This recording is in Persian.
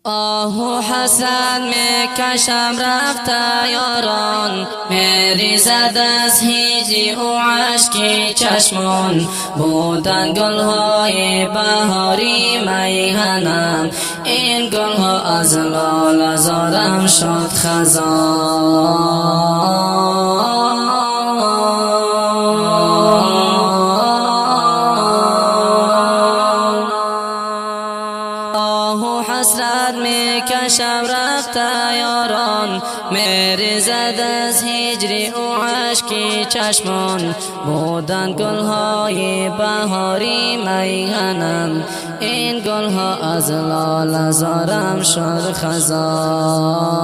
آه و حسد میکشم رفته یاران، میریزد از هیجی و اشکی چشمان. بودن گلهای بهاری میهنم، این گلها از لاله زارم شد خزان. حسرت میکشم رفته یاران، میریزد از هجری و اشکی چشمان. بودن گلهای بهاری میهنم، این گلها از لاله زارم شد خزان.